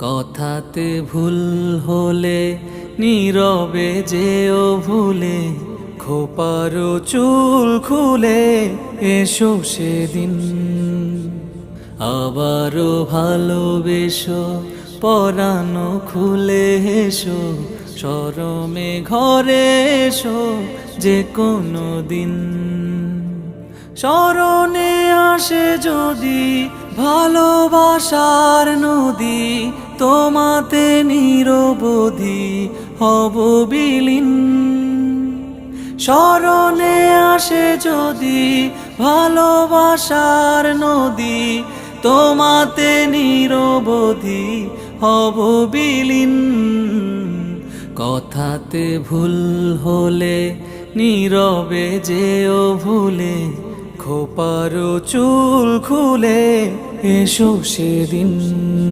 কথাতে ভুল হলে নীরবে যেও ভুলে, খোপারো চুল খুলে এসো সেদিন। আবারও ভালোবেসো, পরানো খুলে এসো, শরমে ঘরে এসো যে কোনো দিন। স্মরণে আসে যদি ভালোবাসার নদী, তোমাতে নিরবধি হব বিলীন। স্মরণে আসে যদি ভালোবাসার নদী, তোমাতে নিরবধি হব বিলীন। কথাতে ভুল হলে নীরবে যেও ভুলে, খোপারো চুল খুলে এসো সেদিন।